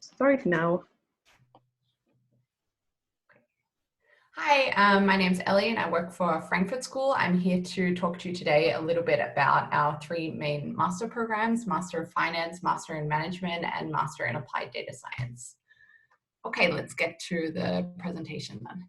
Start now. Hi, my name's Ellie and I work for Frankfurt School. I'm here to talk to you today a little bit about our three main master programs: Master of Finance, Master in Management, and Master in Applied Data Science. Okay, let's get to the presentation then.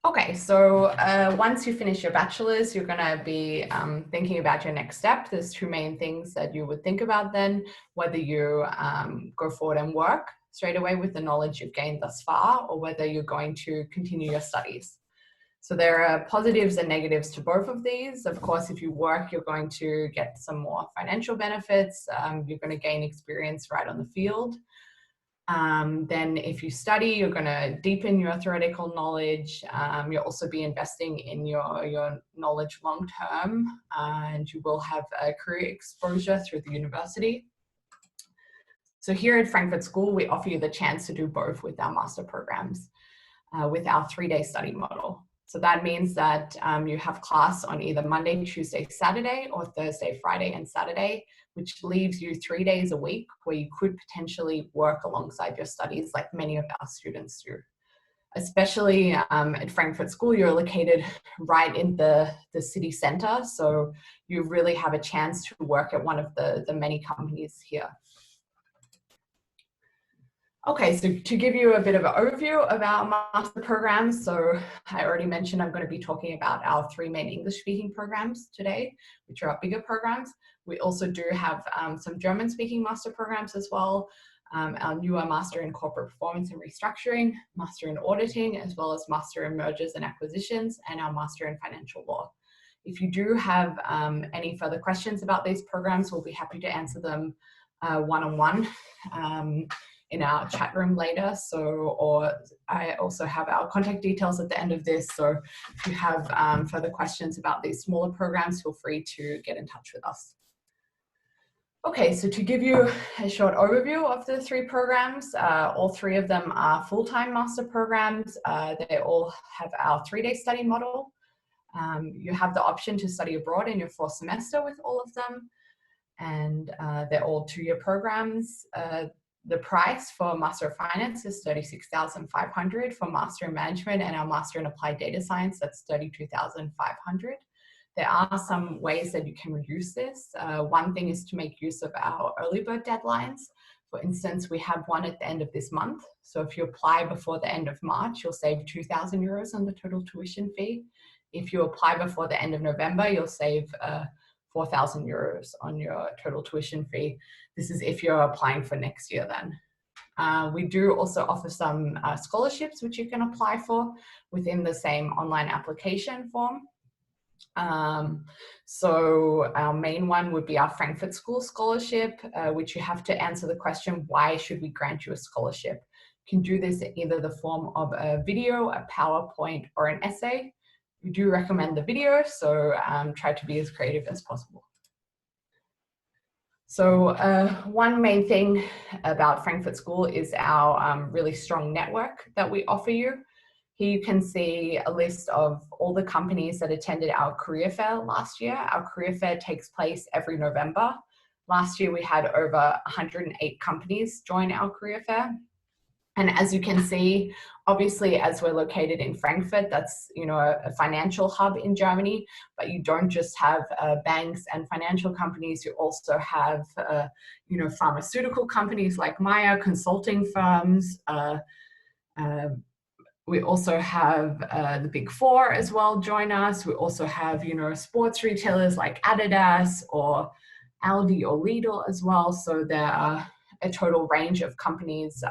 Okay, so once you finish your bachelor's, you're going to be thinking about your next step. There's two main things that you would think about then: whether you go forward and work straight away with the knowledge you've gained thus far, or whether you're going to continue your studies. So there are positives and negatives to both of these. Of course, if you work, you're going to get some more financial benefits. You're going to gain experience right on the field. Then if you study, you're going to deepen your theoretical knowledge. You'll also be investing in your knowledge long term, and you will have a career exposure through the university. So here at Frankfurt School, we offer you the chance to do both with our master programs, with our 3-day study model. So that means that you have class on either Monday, Tuesday, Saturday, or Thursday, Friday, and Saturday, which leaves you 3 days a week where you could potentially work alongside your studies like many of our students do. Especially at Frankfurt School, you're located right in the city center, so you really have a chance to work at one of the many companies here. Okay, so to give you a bit of an overview of our master programs, so I already mentioned I'm going to be talking about our 3 main English-speaking programs today, which are our bigger programs. We also do have some German-speaking master programs as well, our newer Master in Corporate Performance and Restructuring, Master in Auditing, as well as Master in Mergers and Acquisitions, and our Master in Financial Law. If you do have any further questions about these programs, we'll be happy to answer them one-on-one. In our chat room later, or I also have our contact details at the end of this, so if you have further questions about these smaller programs, feel free to get in touch with us. Okay, so to give you a short overview of the 3 programs, all 3 of them are full-time master programs. They all have our 3-day study model. You have the option to study abroad in your 4th semester with all of them, and they're all 2-year programs. The price for Master of Finance is $36,500. For Master in Management and our Master in Applied Data Science, that's $32,500. There are some ways that you can reduce this. One thing is to make use of our early bird deadlines. For instance, we have one at the end of this month. So if you apply before the end of March, you'll save 2,000 euros on the total tuition fee. If you apply before the end of November, you'll save 4,000 euros on your total tuition fee. This is if you're applying for next year then. We do also offer some scholarships which you can apply for within the same online application form. So our main one would be our Frankfurt School Scholarship, which you have to answer the question, why should we grant you a scholarship? You can do this in either the form of a video, a PowerPoint, or an essay. We do recommend the video, so try to be as creative as possible. So one main thing about Frankfurt School is our really strong network that we offer you. Here you can see a list of all the companies that attended our career fair last year. Our career fair takes place every November. Last year we had over 108 companies join our career fair. And as you can see, obviously, as we're located in Frankfurt, that's a financial hub in Germany, but you don't just have banks and financial companies, you also have pharmaceutical companies like Maya, consulting firms. We also have the Big Four as well join us. We also have sports retailers like Adidas or Aldi or Lidl as well. So there are a total range of companies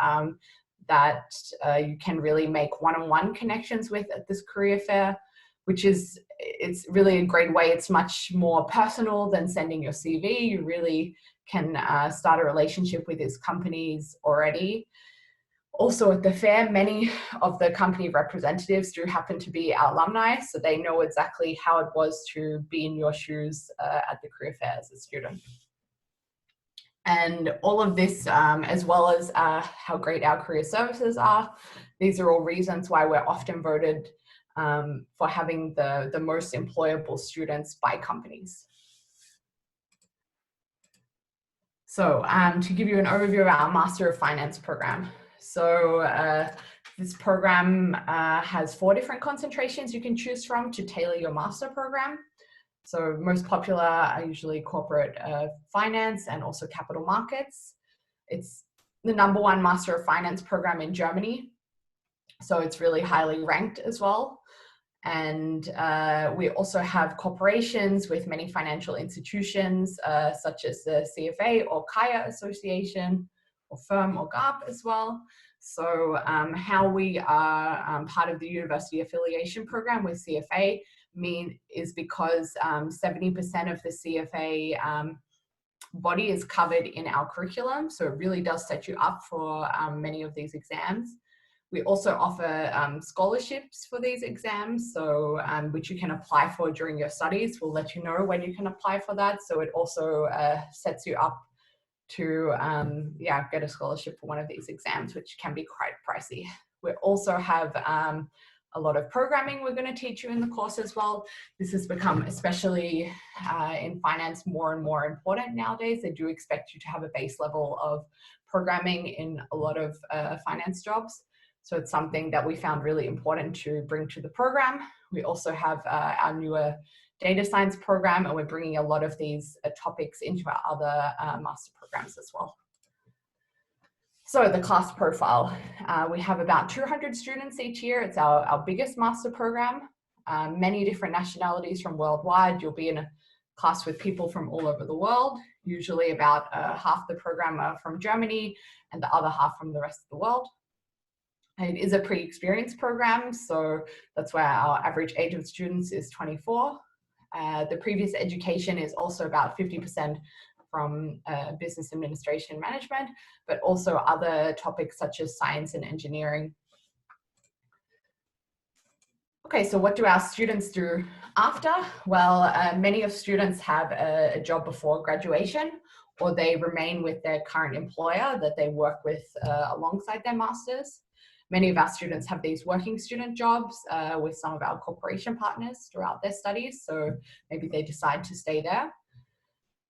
that you can really make one-on-one connections with at this career fair, it's really a great way. It's much more personal than sending your CV. You really can start a relationship with these companies already. Also at the fair, many of the company representatives do happen to be our alumni, so they know exactly how it was to be in your shoes at the career fair as a student. And all of this, as well as how great our career services are, these are all reasons why we're often voted for having the most employable students by companies. So to give you an overview of our Master of Finance program. So this program has 4 different concentrations you can choose from to tailor your master program. So most popular are usually corporate finance and also capital markets. It's the #1 Master of Finance program in Germany. So it's really highly ranked as well. And we also have corporations with many financial institutions, such as the CFA or Kaya Association, or Firm or GARP as well. So how we are part of the university affiliation program with CFA is because 70% of the CFA body is covered in our curriculum. So it really does set you up for many of these exams. We also offer scholarships for these exams, so which you can apply for during your studies. We'll let you know when you can apply for that. So it also sets you up to get a scholarship for one of these exams, which can be quite pricey. We also have a lot of programming we're going to teach you in the course as well. This has become, especially in finance, more and more important nowadays. They do expect you to have a base level of programming in a lot of finance jobs. So it's something that we found really important to bring to the program. We also have our newer data science program, and we're bringing a lot of these topics into our other master programs as well. So the class profile, we have about 200 students each year. It's our biggest master program. Many different nationalities from worldwide. You'll be in a class with people from all over the world. Usually about half the program are from Germany and the other half from the rest of the world. It is a pre-experienced program, so that's why our average age of students is 24. The previous education is also about 50% from business administration management, but also other topics such as science and engineering. Okay, so what do our students do after? Well, many of students have a job before graduation, or they remain with their current employer that they work with alongside their masters. Many of our students have these working student jobs with some of our corporation partners throughout their studies, so maybe they decide to stay there.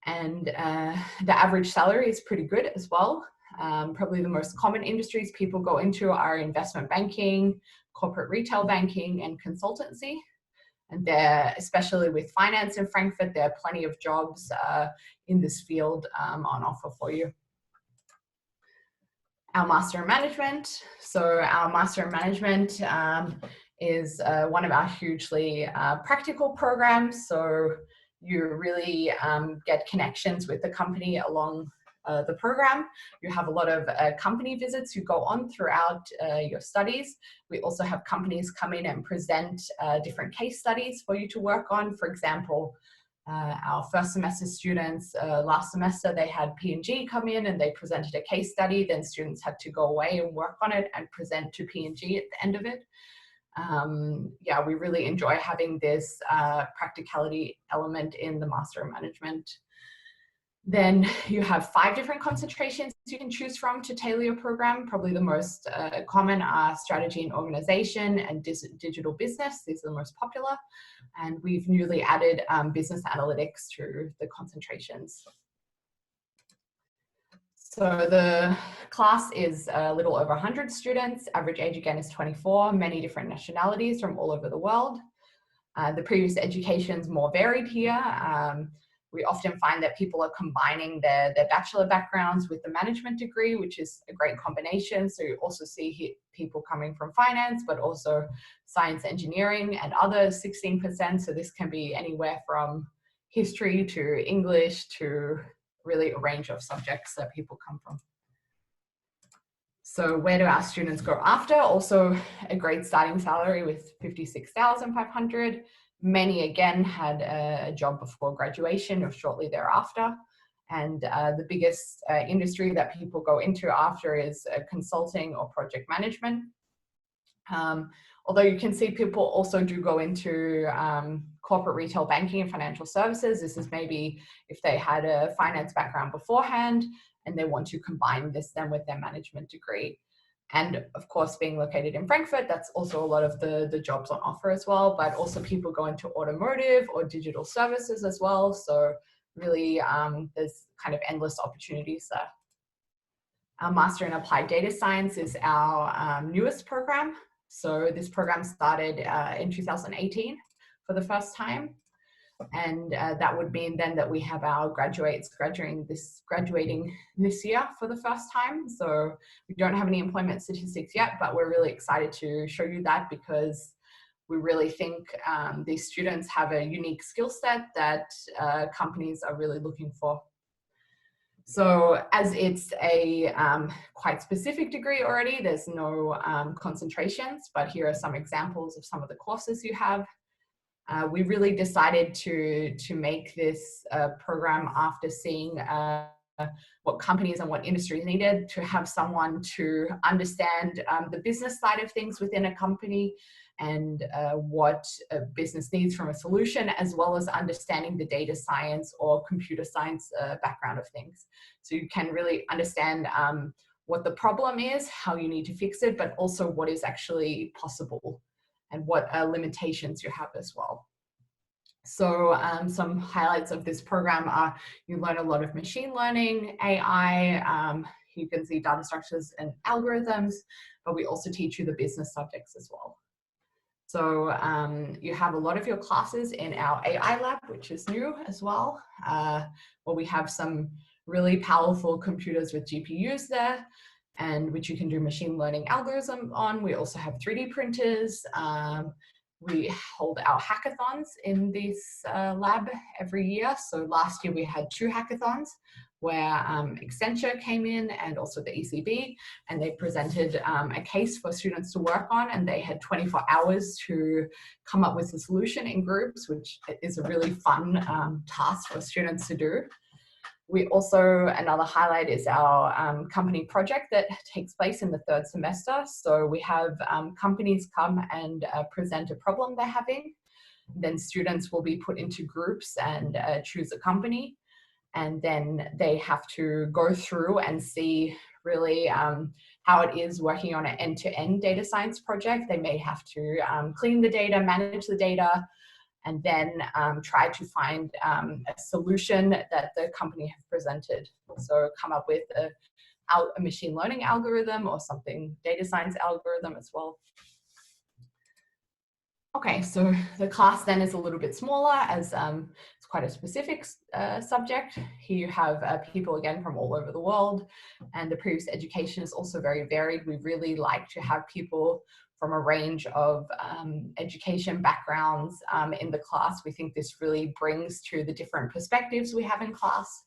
And the average salary is pretty good as well. Probably the most common industries people go into are investment banking, corporate retail banking, and consultancy. And there, especially with finance in Frankfurt, there are plenty of jobs in this field on offer for you. Our Master in Management. So our Master in Management is one of our hugely practical programs. So you really get connections with the company along the program. You have a lot of company visits you go on throughout your studies. We also have companies come in and present different case studies for you to work on. For example, our first semester students, last semester, they had P&G come in and they presented a case study. Then students had to go away and work on it and present to P&G at the end of it. Yeah, we really enjoy having this practicality element in the Master of Management. Then you have 5 different concentrations you can choose from to tailor your program. Probably the most common are strategy and organization and digital business. These are the most popular. And we've newly added business analytics to the concentrations. So the class is a little over 100 students. Average age again is 24, many different nationalities from all over the world. The previous education is more varied here. We often find that people are combining their bachelor backgrounds with the management degree, which is a great combination. So you also see people coming from finance, but also science, engineering, and others, 16%. So this can be anywhere from history to English to really a range of subjects that people come from. So where do our students go after? Also a great starting salary with 56,500. Many, again, had a job before graduation or shortly thereafter. And the biggest industry that people go into after is consulting or project management. Although you can see people also do go into corporate retail banking and financial services. This is maybe if they had a finance background beforehand and they want to combine this then with their management degree. And of course, being located in Frankfurt, that's also a lot of the jobs on offer as well, but also people go into automotive or digital services as well. So really, there's kind of endless opportunities there. Our Master in Applied Data Science is our newest program. So this program started in 2018 for the first time. And that would mean then that we have our graduates graduating this year for the first time. So we don't have any employment statistics yet, but we're really excited to show you that because we really think these students have a unique skill set that companies are really looking for. So as it's a quite specific degree already, there's no concentrations, but here are some examples of some of the courses you have. We really decided to make this program after seeing what companies and what industries needed, to have someone to understand the business side of things within a company and what a business needs from a solution, as well as understanding the data science or computer science background of things. So you can really understand what the problem is, how you need to fix it, but also what is actually possible and what limitations you have as well. So some highlights of this program are you learn a lot of machine learning, AI, you can see data structures and algorithms, but we also teach you the business subjects as well. So you have a lot of your classes in our AI lab, which is new as well, where we have some really powerful computers with GPUs there, and which you can do machine learning algorithm on. We also have 3D printers. We hold our hackathons in this lab every year. So last year we had 2 hackathons where Accenture came in and also the ECB, and they presented a case for students to work on, and they had 24 hours to come up with a solution in groups, which is a really fun task for students to do. We also, another highlight is our company project that takes place in the 3rd semester. So we have companies come and present a problem they're having. Then students will be put into groups and choose a company. And then they have to go through and see really how it is working on an end-to-end data science project. They may have to clean the data, manage the data, and then try to find a solution that the company have presented. So come up with a machine learning algorithm or something, data science algorithm as well. Okay, so the class then is a little bit smaller as it's quite a specific subject. Here you have people again from all over the world, and the previous education is also very varied. We really like to have people from a range of education backgrounds in the class. We think this really brings to the different perspectives we have in class.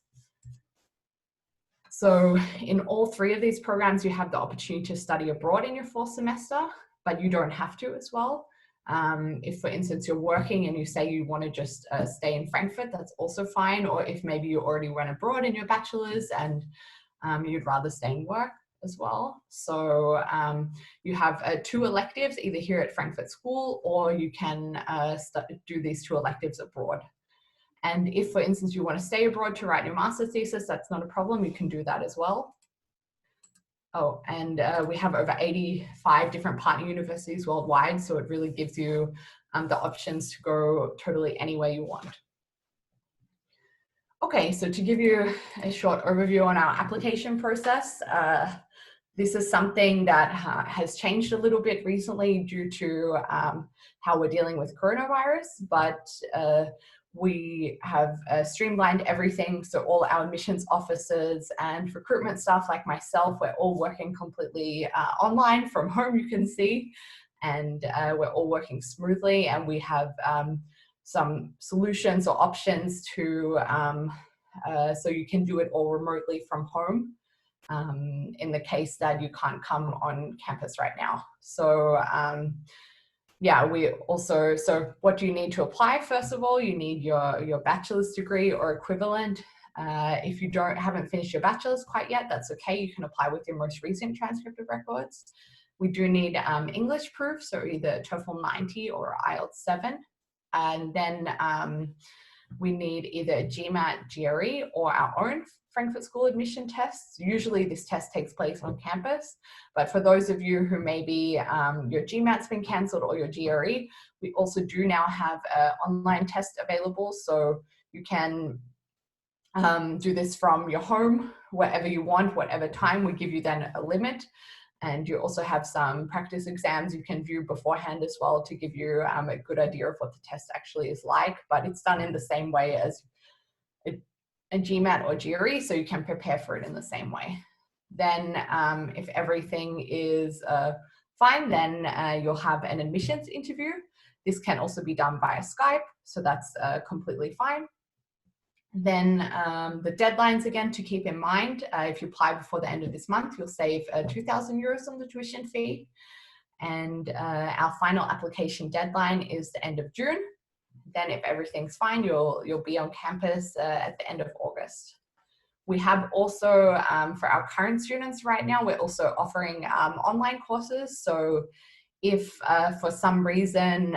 So in all 3 of these programs, you have the opportunity to study abroad in your 4th semester, but you don't have to as well. If, for instance, you're working and you say you want to just stay in Frankfurt, that's also fine. Or if maybe you already went abroad in your bachelor's and you'd rather stay and work as well. So you have 2 electives, either here at Frankfurt School, or you can do these 2 electives abroad. And if, for instance, you want to stay abroad to write your master's thesis, that's not a problem. You can do that as well. Oh, and we have over 85 different partner universities worldwide, so it really gives you the options to go totally anywhere you want. Okay, so to give you a short overview on our application process, this is something that has changed a little bit recently due to how we're dealing with coronavirus, but we have streamlined everything. So all our admissions officers and recruitment staff like myself, we're all working completely online from home, you can see, and we're all working smoothly, and we have some solutions or options to, so you can do it all remotely from home in the case that you can't come on campus right now. So yeah, we also, so what do you need to apply? First of all, you need your bachelor's degree or equivalent. If you haven't finished your bachelor's quite yet, that's okay. You can apply with your most recent transcript of records. We do need English proof, so either TOEFL 90 or IELTS 7. And then we need either a GMAT, GRE, or our own Frankfurt School admission tests. Usually this test takes place on campus, but for those of you who maybe your GMAT's been cancelled or your GRE, we also do now have an online test available, so you can do this from your home, wherever you want, whatever time. We give you then a limit. And you also have some practice exams you can view beforehand as well to give you a good idea of what the test actually is like. But it's done in the same way as a GMAT or GRE, so you can prepare for it in the same way. Then if everything is fine, then you'll have an admissions interview. This can also be done via Skype, so that's completely fine. Then the deadlines, again, to keep in mind, if you apply before the end of this month, you'll save 2,000 euros on the tuition fee. And our final application deadline is the end of June. Then if everything's fine, you'll be on campus at the end of August. We have also, for our current students right now, we're also offering online courses. So if for some reason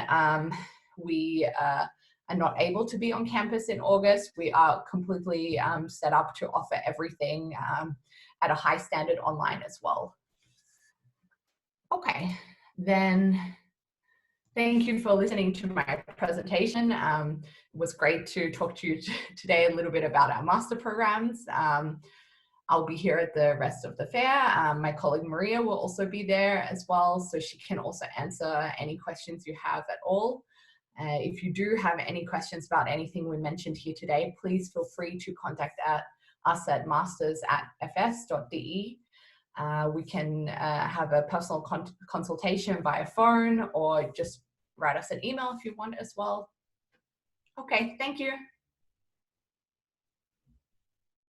we are not able to be on campus in August, we are completely set up to offer everything at a high standard online as well. Okay, then thank you for listening to my presentation. It was great to talk to you today a little bit about our master programs. I'll be here at the rest of the fair. My colleague Maria will also be there as well, so she can also answer any questions you have at all. If you do have any questions about anything we mentioned here today, please feel free to contact us at masters@fs.de. We can have a personal consultation via phone, or just write us an email if you want as well. Okay, thank you.